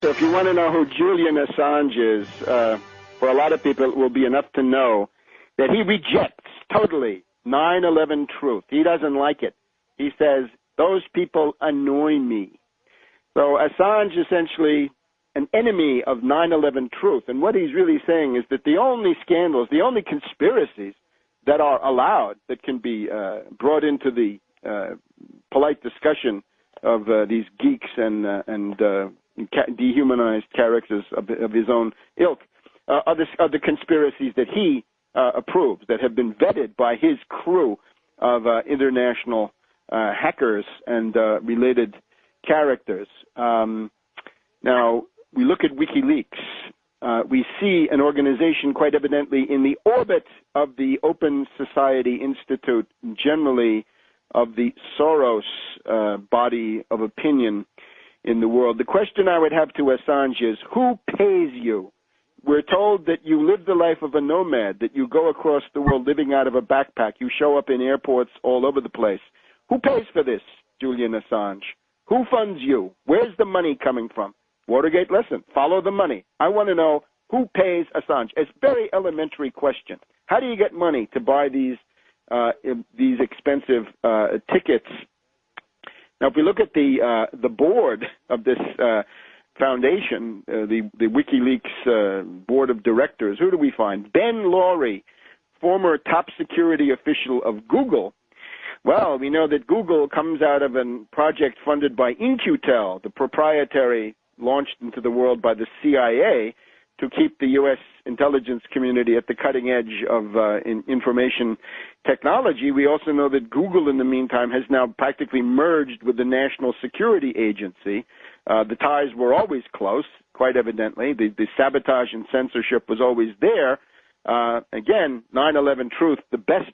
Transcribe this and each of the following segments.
So if you want to know who Julian Assange is, for a lot of people it will be enough to know that he rejects totally 9/11 truth. He doesn't like it. He says, those people annoy me. So Assange is essentially an enemy of 9/11 truth. And what he's really saying is that the only scandals, the only conspiracies that are allowed, that can be brought into the polite discussion of these geeks and dehumanized characters of his own ilk, are the conspiracies that he approves, that have been vetted by his crew of international hackers and related characters. Now, we look at Wikileaks. We see an organization quite evidently in the orbit of the Open Society Institute, generally of the Soros body of opinion in the world. The question I would have to Assange is, who pays you? We're told that you live the life of a nomad, that you go across the world living out of a backpack. You show up in airports all over the place. Who pays for this, Julian Assange? Who funds you? Where's the money coming from? Watergate, listen, follow the money. I want to know who pays Assange. It's a very elementary question. How do you get money to buy these expensive tickets? Now, if we look at the board of this foundation, the WikiLeaks board of directors, who do we find? Ben Laurie, former top security official of Google. Well, we know that Google comes out of a project funded by In-Q-Tel, the proprietary launched into the world by the CIA to keep the U.S. intelligence community at the cutting edge of information technology. We also know that Google, in the meantime, has now practically merged with the National Security Agency. The ties were always close, quite evidently. The sabotage and censorship was always there. Again, 9/11 truth, the best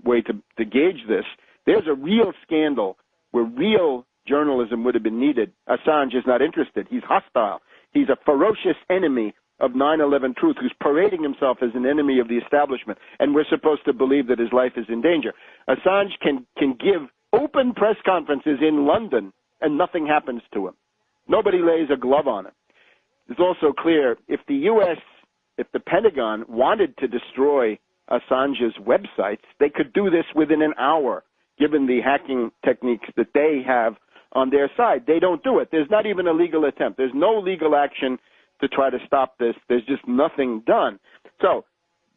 way to gauge this. There's a real scandal where real journalism would have been needed. Assange is not interested. He's hostile. He's a ferocious enemy of 9/11 truth, who's parading himself as an enemy of the establishment, and we're supposed to believe that his life is in danger. Assange can give open press conferences in London, and nothing happens to him. Nobody lays a glove on him. It's also clear if the U.S., if the Pentagon wanted to destroy Assange's websites, they could do this within an hour, given the hacking techniques that they have on their side. They don't do it. There's not even a legal attempt. There's no legal action to try to stop this. There's just nothing done. So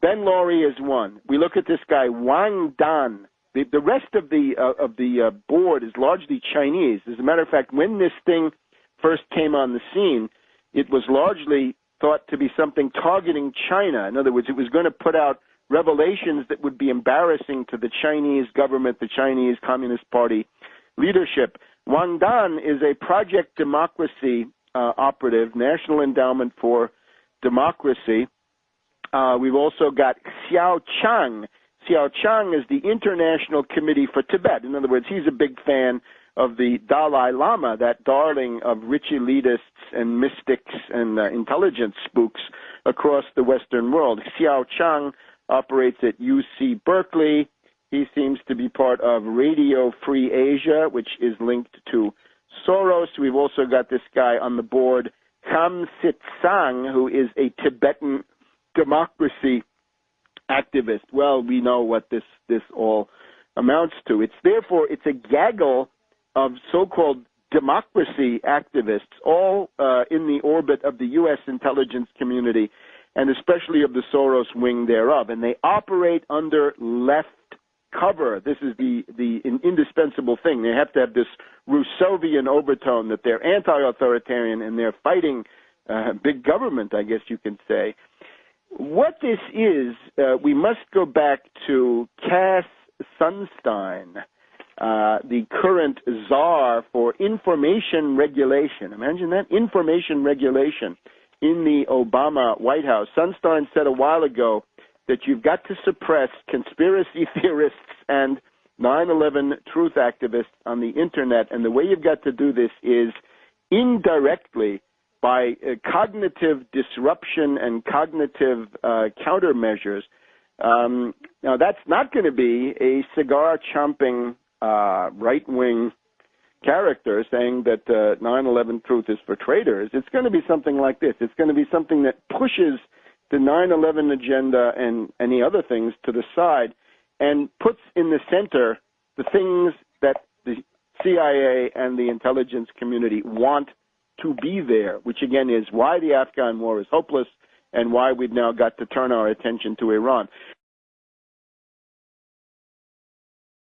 Ben Laurie is one. We look at this guy, Wang Dan. The rest of the board is largely Chinese. As a matter of fact, when this thing first came on the scene, it was largely thought to be something targeting China. In other words, it was going to put out revelations that would be embarrassing to the Chinese government, the Chinese Communist Party leadership. Wang Dan is a Project Democracy operative, National Endowment for Democracy. We've also got Xiao Chang. Xiao Chang is the International Committee for Tibet. In other words, he's a big fan of the Dalai Lama, that darling of rich elitists and mystics and intelligence spooks across the Western world. Xiao Chang operates at UC Berkeley. He seems to be part of Radio Free Asia, which is linked to Soros. We've also got this guy on the board, Kam Sit-sang, who is a Tibetan democracy activist. Well, we know what this all amounts to. It's a gaggle of so-called democracy activists, all in the orbit of the U.S. intelligence community, and especially of the Soros wing thereof. And they operate under left cover. This is an indispensable thing. They have to have this Rousseauvian overtone that they're anti-authoritarian and they're fighting big government, I guess you can say. What this is, we must go back to Cass Sunstein, the current czar for information regulation. Imagine that, information regulation in the Obama White House. Sunstein said a while ago that you've got to suppress conspiracy theorists and 9/11 truth activists on the Internet, and the way you've got to do this is indirectly by cognitive disruption and cognitive countermeasures. Now, that's not going to be a cigar-chomping right-wing character saying that 9/11 truth is for traitors, it's going to be something like this. It's going to be something that pushes the 9/11 agenda and any other things to the side and puts in the center the things that the CIA and the intelligence community want to be there, which again is why the Afghan war is hopeless and why we've now got to turn our attention to Iran.